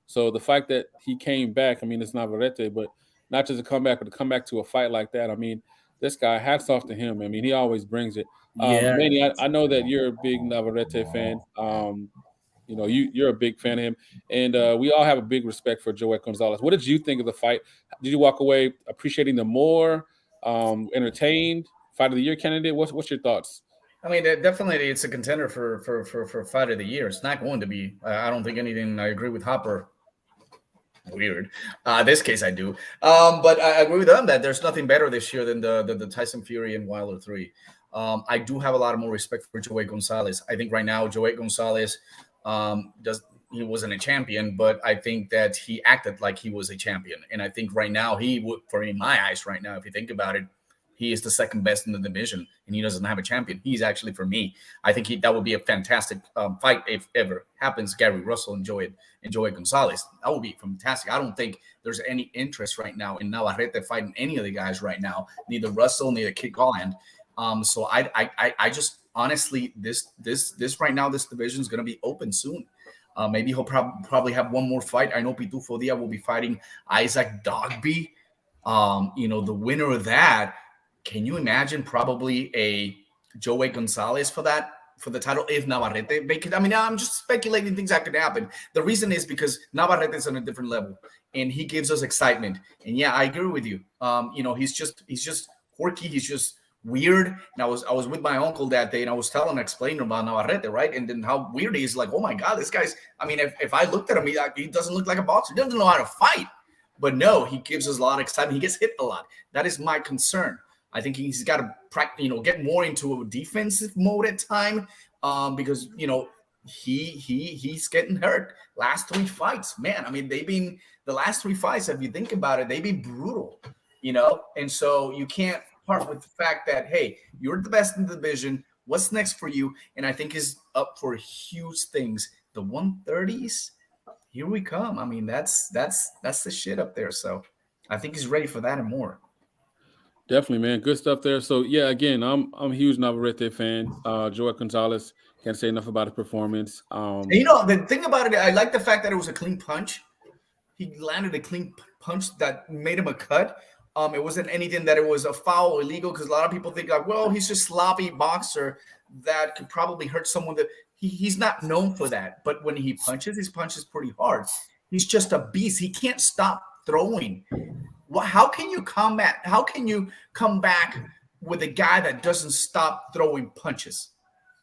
So the fact that he came back, I mean, it's Navarette, but not just a comeback, but to come back to a fight like that. I mean, this guy, hats off to him. I mean, he always brings it. Manny, I know that you're a big Navarette fan. You know, you're a big fan of him, and we all have a big respect for Joey Gonzalez. What did you think of the fight? Did you walk away appreciating them more, entertained? Fight of the year candidate? What's your thoughts? I mean, definitely, it's a contender for fight of the year. It's not going to be. I don't think anything. I agree with Hopper. Weird. This case, I do. But I agree with them that there's nothing better this year than the Tyson Fury and Wilder 3. I do have a lot more respect for Joey Gonzalez. I think right now, Joey Gonzalez he wasn't a champion, but I think that he acted like he was a champion. And I think right now he would, in my eyes, right now, if you think about it, he is the second best in the division, and he doesn't have a champion. He's actually, for me, I think that would be a fantastic fight if ever happens. Gary Russell and Joey Gonzalez. That would be fantastic. I don't think there's any interest right now in Navarette fighting any of the guys right now, neither Russell, neither Kid Golland. So I just honestly, this right now, this division is going to be open soon. Maybe he'll probably have one more fight. I know Pitufo Dia will be fighting Isaac Dogby. The winner of that. Can you imagine probably a Joey Gonzalez for the title if Navarrete make it? I mean, I'm just speculating things that could happen. The reason is because Navarrete is on a different level, and he gives us excitement. And yeah, I agree with you. He's just quirky. He's just weird. And I was with my uncle that day, and I was explaining about Navarrete, right? And then how weird he is. Like, oh my God, this guy's. I mean, if I looked at him, he doesn't look like a boxer. He doesn't know how to fight. But no, he gives us a lot of excitement. He gets hit a lot. That is my concern. I think he's got to get more into a defensive mode at time, because he's getting hurt. Last 3 fights, man. I mean, the last 3 fights. If you think about it, they've been brutal, And so you can't part with the fact that, hey, you're the best in the division. What's next for you? And I think is up for huge things. The 130s, here we come. I mean, that's the shit up there. So I think he's ready for that and more. Definitely, man. Good stuff there. So, yeah, again, I'm a huge Navarrete fan. Joey Gonzalez, can't say enough about his performance. The thing about it, I like the fact that it was a clean punch. He landed a clean punch that made him a cut. It wasn't anything that it was a foul or illegal, because a lot of people think like, well, he's just sloppy boxer that could probably hurt someone. He's not known for that. But when he punches pretty hard. He's just a beast. He can't stop throwing. How can you combat? How can you come back with a guy that doesn't stop throwing punches?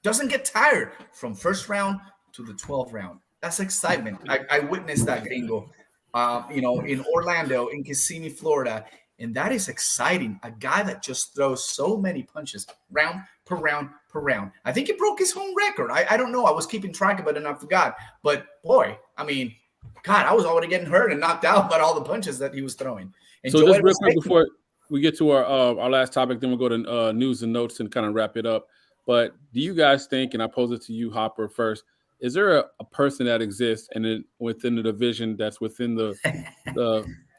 Doesn't get tired from first round to the 12th round. That's excitement. I witnessed that, gringo. In Orlando, in Kissimmee, Florida, and that is exciting. A guy that just throws so many punches, round per round per round. I think he broke his home record. I don't know. I was keeping track of it and I forgot. But boy, I mean, God, I was already getting hurt and knocked out by all the punches that he was throwing. And so just real quick before we get to our last topic, then we'll go to news and notes and kind of wrap it up. But do you guys think, and I pose it to you, Hopper, first, is there a person that exists and within the division that's within the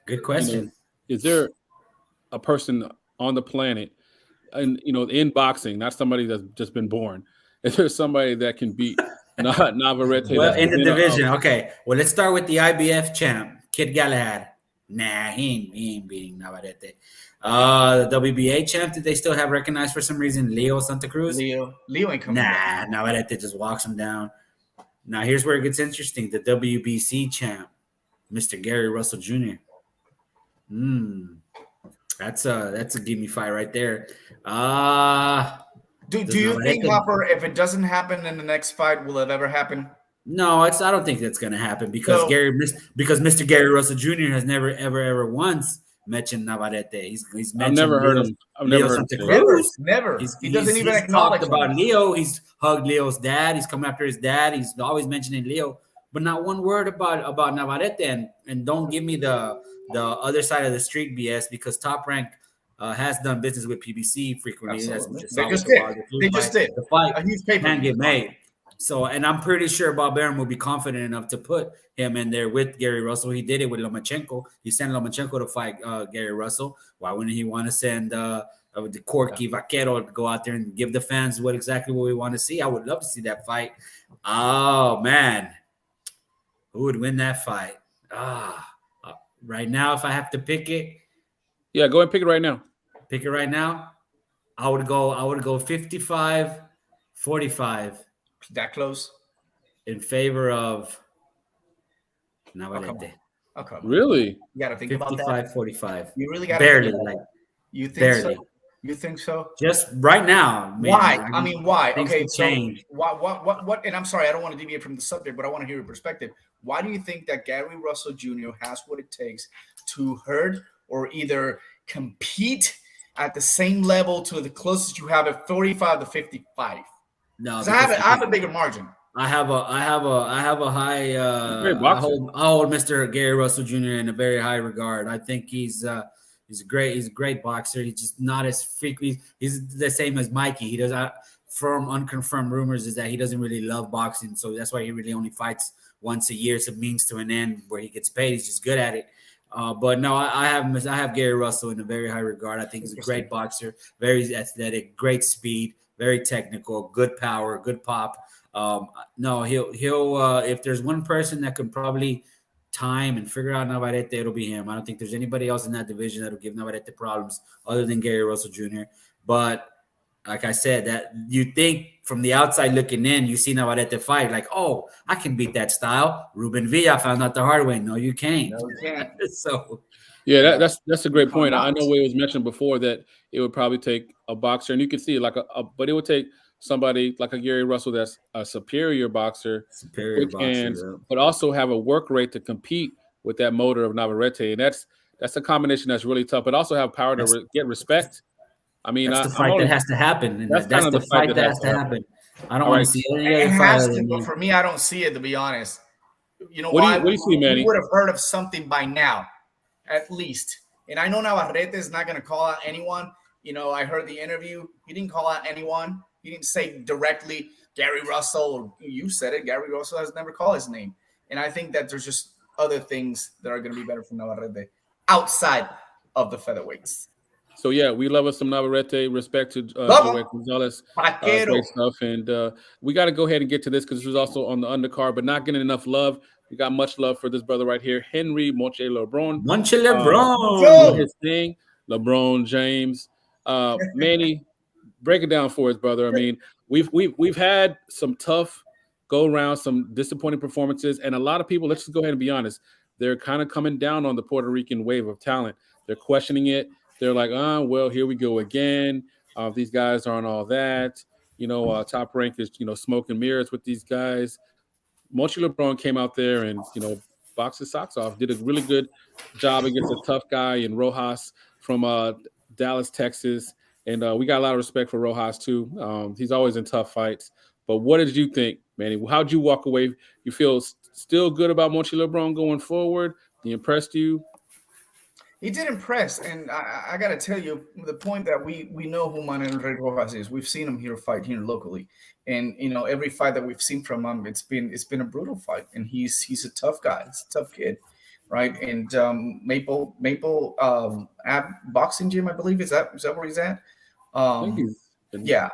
good question? Is there a person on the planet, and in boxing, not somebody that's just been born? Is there somebody that can beat Navarrete? Well, in the division, okay. Well, let's start with the IBF champ, Kid Galahad. Nah, he ain't beating Navarrete. The WBA champ that they still have recognized for some reason, Leo Santa Cruz. Leo ain't coming. Nah, Navarrete just walks him down. Now here's where it gets interesting. The WBC champ, Mr. Gary Russell Jr. That's a give me fight right there. Do you think, Hopper, if it doesn't happen in the next fight, will it ever happen? No, I don't think that's going to happen because Mr. Gary Russell Jr. has never ever once mentioned Navarrete. He's mentioned. I've never heard him. I've never heard him. Never. He doesn't even acknowledge talked about Leo. He's hugged Leo's dad. He's come after his dad. He's always mentioning Leo, but not one word about Navarrete. And don't give me the other side of the street BS, because Top Rank has done business with PBC frequently. They just did. The fight can get made. So, and I'm pretty sure Bob Arum will be confident enough to put him in there with Gary Russell. He did it with Lomachenko. He sent Lomachenko to fight Gary Russell. Why wouldn't he want to send the Corky Vaquero to go out there and give the fans exactly what we want to see? I would love to see that fight. Oh, man. Who would win that fight? Right now, if I have to pick it. Yeah, go ahead and pick it right now. Pick it right now. I would go 55-45. That close? in favor of Navarette. Okay. Really? You got to think about that. 55-45. You really got to barely, think like you think barely. so? You think so? Just right now. Why? I mean, why? Things Okay, can so change. what? And I'm sorry, I don't want to deviate from the subject, but I want to hear your perspective. Why do you think that Gary Russell Jr. has what it takes to hurt or either compete at the same level to the closest you have at 45-55? No, I have a bigger margin. I have a high. Great I boxer. hold Mr. Gary Russell Jr. in a very high regard. I think he's a great boxer. He's just not as frequently. He's the same as Mikey. He does. From unconfirmed rumors is that he doesn't really love boxing, so that's why he really only fights once a year. It's a means to an end where he gets paid. He's just good at it. But no, I have Gary Russell in a very high regard. I think he's a great boxer, very athletic, great speed, very technical, good power, good pop. No, he'll if there's one person that can probably time and figure out Navarette, it'll be him. I don't think there's anybody else in that division that'll give Navarette problems other than Gary Russell Jr. But like I said, that you think from the outside looking in, you see Navarette fight like, oh, I can beat that style. Ruben Villa found out the hard way. No, you can't. No, you can't. So Yeah, that's a great point. I know it was mentioned before that it would probably take a boxer, and you can see it but it would take somebody like a Gary Russell that's a superior boxer, quick hands, but also have a work rate to compete with that motor of Navarette, and that's a combination that's really tough. But also have power to get respect. I mean, that's the fight that has to happen. That's the fight that has to happen. I don't want to see any other fight. But for me, I don't see it, to be honest. You know what do you see, Manny? We would have heard of something by now, at least. And I know Navarrete is not going to call out anyone. You know, I heard the interview. He didn't call out anyone. He didn't say directly Gary Russell. Or you said it. Gary Russell has never called his name. And I think that there's just other things that are going to be better for Navarrete outside of the featherweights. So, yeah, we love us some Navarrete. Respect to Gonzalez. Great stuff. And we got to go ahead and get to this because this was also on the undercard, but not getting enough love. We got much love for this brother right here, Henry MONCHY LeBron. MONCHY LeBron. His thing, LeBron James. Manny, break it down for us, brother. I mean, we've had some tough go-around, some disappointing performances, and a lot of people, let's just go ahead and be honest, they're kind of coming down on the Puerto Rican wave of talent. They're questioning it. They're like, well, here we go again. These guys aren't all that. You know, Top Rank is, smoke and mirrors with these guys. MONCHY LeBron came out there and, boxed his socks off, did a really good job against a tough guy in Rojas from Dallas, Texas. And we got a lot of respect for Rojas, too. He's always in tough fights. But what did you think, Manny? How'd you walk away? You feel still good about MONCHY LeBron going forward? He impressed you? He did impress, and I got to tell you, the point that we know who Manuel Rojas is. We've seen him fight here locally, and every fight that we've seen from him, it's been a brutal fight, and he's a tough guy, he's a tough kid, right? And Maple Boxing Gym, I believe, is that where he's at? I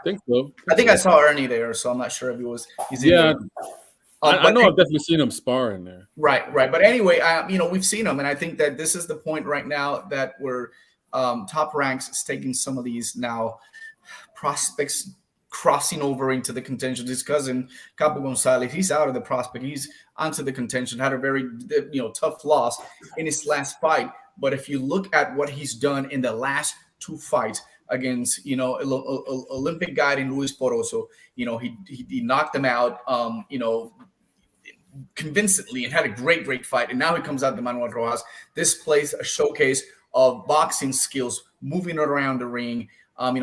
think so. I think I saw Ernie there, so I'm not sure if he's in there. I know I've definitely seen him spar in there. Right. But anyway, we've seen him, and I think that this is the point right now that we're Top Ranks is taking some of these now prospects crossing over into the contention. His cousin Capo Gonzalez, he's out of the prospect. He's onto the contention. Had a very tough loss in his last fight. But if you look at what he's done in the last two fights against Olympic guy in Luis Poroso, he knocked him out convincingly and had a great fight. And now he comes out to Manuel Rojas. This plays a showcase of boxing skills, moving around the ring.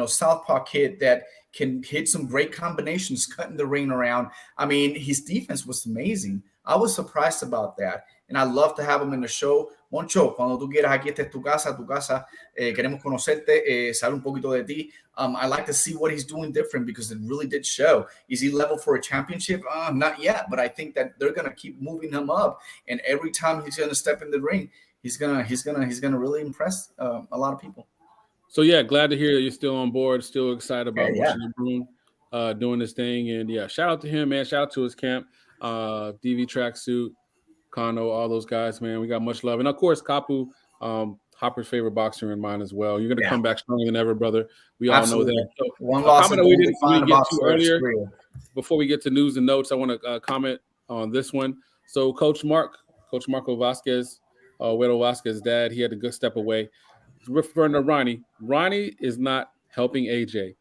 Southpaw kid that can hit some great combinations, cutting the ring around. I mean, his defense was amazing. I was surprised about that. And I love to have him in the show. Moncho, cuando tú quieras, aquí esta es tu casa. Queremos conocerte, saber un poquito de ti. I like to see what he's doing different because it really did show. Is he level for a championship? Not yet, but I think that they're gonna keep moving him up. And every time he's gonna step in the ring, he's gonna really impress a lot of people. So yeah, glad to hear that you're still on board, still excited about MONCHY LeBron doing this thing. And yeah, shout out to him, man. Shout out to his camp, DV Tracksuit, Kano, all those guys, man. We got much love. And of course, Kapu, Hopper's favorite boxer in mine as well. You're going to come back stronger than ever, brother. We all know that. So, one loss comment we didn't get to earlier. Before we get to news and notes, I want to comment on this one. So Coach Marco Vasquez, Wedo Vasquez's dad, he had a good step away. Referring to Ronnie. Ronnie is not helping AJ.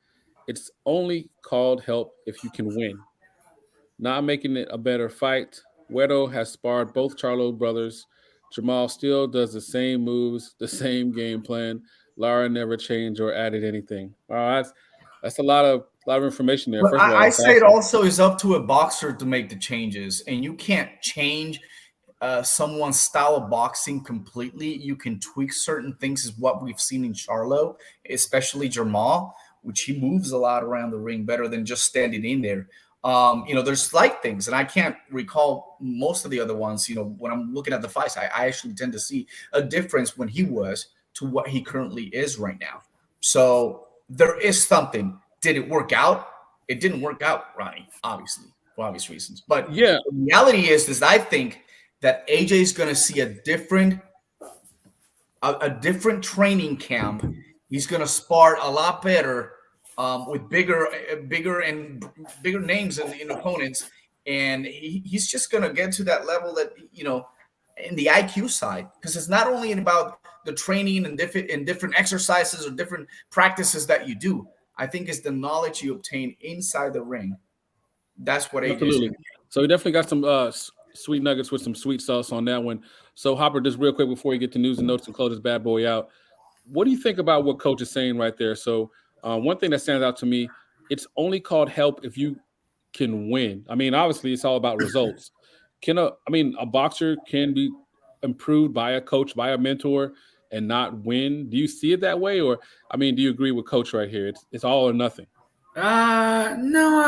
It's only called help if you can win. Not making it a better fight. Wedo has sparred both Charlo brothers. Jamal still does the same moves, the same game plan. Lara never changed or added anything. All right, that's a lot of information there. But First of all, I that's say it awesome. also is up to a boxer to make the changes, and you can't change someone's style of boxing completely. You can tweak certain things, is what we've seen in Charlo, especially Jamal, which he moves a lot around the ring better than just standing in there. There's slight things, and I can't recall most of the other ones. When I'm looking at the fights, I actually tend to see a difference when he was to what he currently is right now. So there is something. Did it work out? It didn't work out, Ronnie, obviously, for obvious reasons. But yeah, the reality is I think that AJ is going to see a different training camp. He's going to spar a lot better with bigger names in opponents, and he's just going to get to that level that in the IQ side, because it's not only about the training and different exercises or different practices that you do. I think it's the knowledge you obtain inside the ring. That's what AJ is. So he definitely got some sweet nuggets with some sweet sauce on that one. So Hopper, just real quick before you get to news and notes and close this bad boy out, what do you think about what Coach is saying right there? So one thing that stands out to me, it's only called help if you can win. I mean, obviously it's all about results. A boxer can be improved by a coach, by a mentor, and not win. Do you see it that way? Or, do you agree with Coach right here? It's all or nothing. No,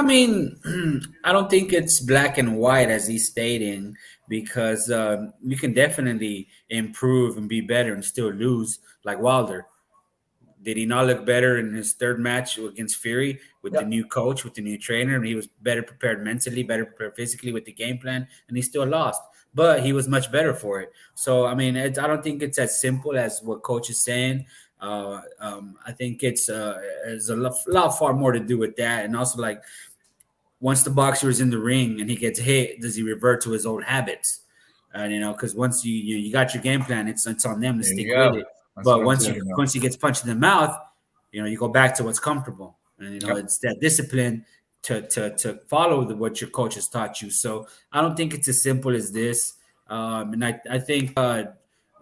I don't think it's black and white as he's stating, because you can definitely improve and be better and still lose, like Wilder. Did he not look better in his third match against Fury with the new coach, with the new trainer? And he was better prepared mentally, better prepared physically with the game plan, and he still lost. But he was much better for it. So, I don't think it's as simple as what Coach is saying. I think it's there's a lot far more to do with that. And also, like, once the boxer is in the ring and he gets hit, does he revert to his old habits? Because once you got your game plan, it's on them to stick with it. But once he gets punched in the mouth, you go back to what's comfortable, and it's that discipline to follow what your coach has taught you. So I don't think it's as simple as this. And I think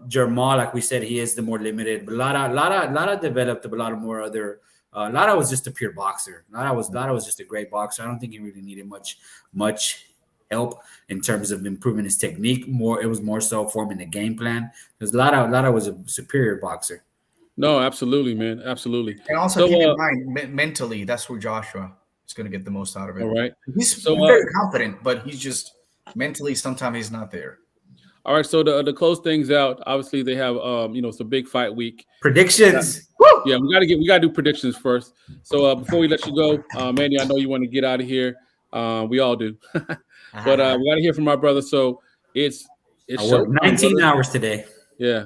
Jamal, like we said, he is the more limited. But Lara developed a lot of more other. Lara was just a pure boxer. Lara was just a great boxer. I don't think he really needed much help in terms of improving his technique. It was more so forming the game plan, because Lara was a superior boxer. No, absolutely, man, absolutely. And also keep in mind, mentally, that's where Joshua is going to get the most out of it. All right, he's very confident, but he's just mentally sometimes he's not there. All right, so to close things out, obviously they have it's a big fight week. Predictions. Yeah, we gotta do predictions first. So before we let you go, Manny, I know you want to get out of here. We all do. But we got to hear from our brother. So it's 19 hours today. Yeah.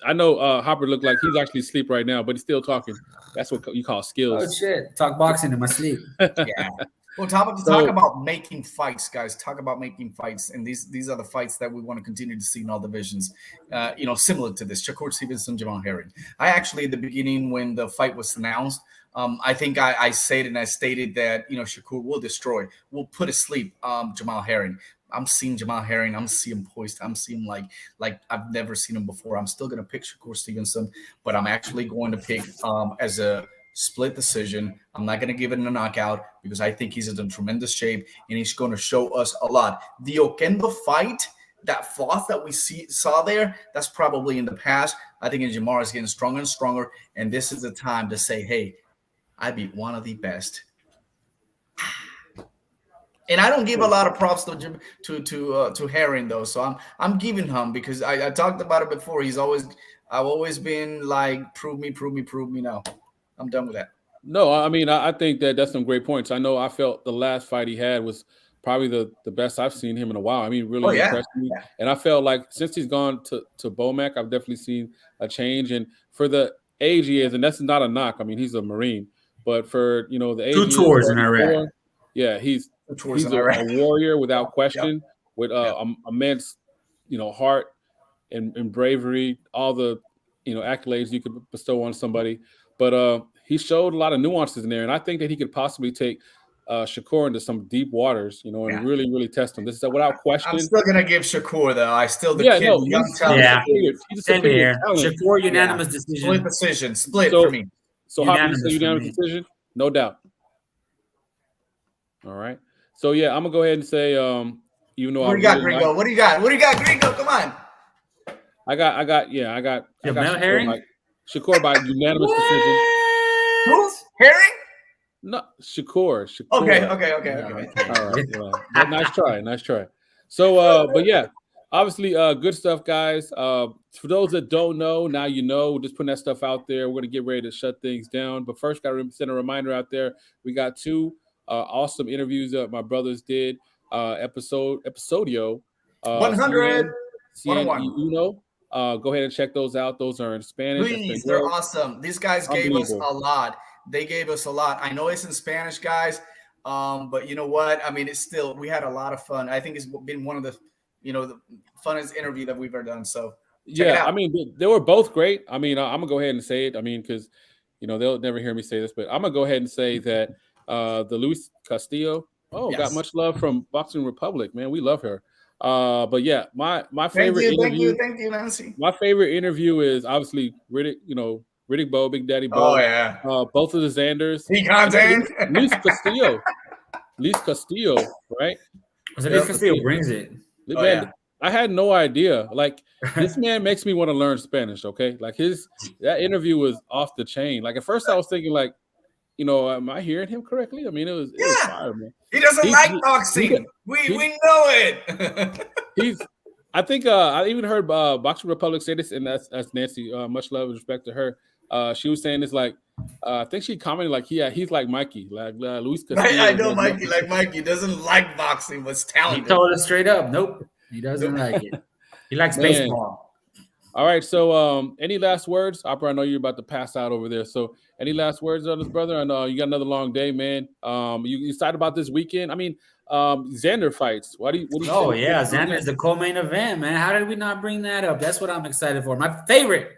I know Hopper looked like he's actually asleep right now, but he's still talking. That's what you call skills. Oh shit! Talk boxing in my sleep. Yeah. Well, talk about making fights, guys. Talk about making fights, and these are the fights that we want to continue to see in all divisions. Similar to this, Shakur Stevenson, Jamal Herring. I actually, at the beginning when the fight was announced, I think I said and I stated that Shakur will put to sleep Jamal Herring. I'm seeing Jamal Herring. I'm seeing him poised. I'm seeing like I've never seen him before. I'm still gonna pick Shakur Stevenson, but I'm actually going to pick as a split decision. I'm not gonna give it a knockout because I think he's in tremendous shape and he's going to show us a lot. The Okenda fight, that flaw that we saw there, that's probably in the past. I think Jamar is getting stronger and stronger, and this is the time to say, hey, I beat one of the best. And I don't give a lot of props to Herring though, so I'm giving him because I talked about it before. I've always been like, prove me. No, I'm done with that. No, I think that's some great points. I know I felt the last fight he had was probably the best I've seen him in a while. Really impressed me. Yeah. And I felt like since he's gone to Bomac, I've definitely seen a change. And for the age he is, and that's not a knock. he's a Marine, but for the age 2 tours in Iraq. Yeah, he's a warrior without question. Yep. with immense, heart and bravery, all the, accolades you could bestow on somebody. But he showed a lot of nuances in there, and I think that he could possibly take Shakur into some deep waters, and really, really test him. This is without question. I'm still gonna give Shakur though. I still He's a superior talent. Shakur unanimous decision. Split for me. So unanimous decision, no doubt. All right. So yeah, I'm gonna go ahead and say, even though what do you got, Gringo? What do you got, Gringo? Come on. I got Shakur by unanimous decision. Who? Herring? No, Shakur. Okay. All right. Nice try. So, but yeah, obviously, good stuff, guys. For those that don't know, now you know. We're just putting that stuff out there. We're gonna get ready to shut things down. But first, got to send a reminder out there. We got 2 awesome interviews that my brothers did. Episodio 100. 101. Go ahead and check those out. Those are in Spanish. Please, they're awesome. These guys gave us a lot. They gave us a lot. I know it's in Spanish, guys, but you know what? I mean, it's still, we had a lot of fun. I think it's been one of the, the funnest interview that we've ever done. So yeah, I mean, they were both great. I mean, I'm gonna go ahead and say it. I mean, because they'll never hear me say this, but I'm gonna go ahead and say that the Luis Castillo, got much love from Boxing Republic, man. We love her. But yeah, my favorite interview. Thank you, Nancy. My favorite interview is obviously Riddick, Riddick Bowe, Big Daddy Bowe. Oh yeah. Both of the Xanders. Luis Castillo, right? So Luis Castillo brings it. Man, I had no idea. Like, this man makes me want to learn Spanish. Okay, like that interview was off the chain. Like, at first I was thinking, like, am I hearing him correctly? I mean, it was fire, man. He doesn't like boxing. We know it. I think I even heard Boxing Republic say this, and that's Nancy. Much love and respect to her. She was saying this, like, I think she commented like he's like Mikey, like Luis Castillo. I know Mikey like Mikey doesn't like boxing, but talented. He told us straight up, nope, he doesn't like it. He likes baseball. All right, so any last words? Opera, I know you're about to pass out over there. So any last words on this, brother? I know you got another long day, man. You excited about this weekend? I mean, Xander fights. What do you Xander is the co-main event, man. How did we not bring that up? That's what I'm excited for. My favorite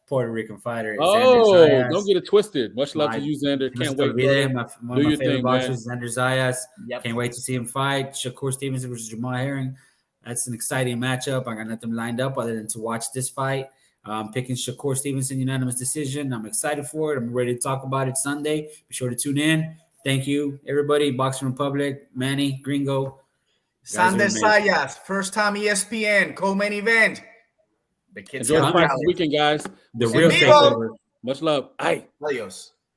Puerto Rican fighter. Don't get it twisted. Much love to you, Xander. Can't wait. One of my favorite boxers, Xander Zayas. Can't wait to see him fight. Shakur Stevenson versus Jamal Herring. That's an exciting matchup. I got nothing lined up other than to watch this fight. I'm picking Shakur Stevenson unanimous decision. I'm excited for it. I'm ready to talk about it Sunday. Be sure to tune in. Thank you, everybody. Boxing Republic, Manny, Gringo. Sandor Zayas, first time ESPN, co-main event. The kids enjoy the fight this weekend, guys. The real takeover. Much love. Ay. Adios.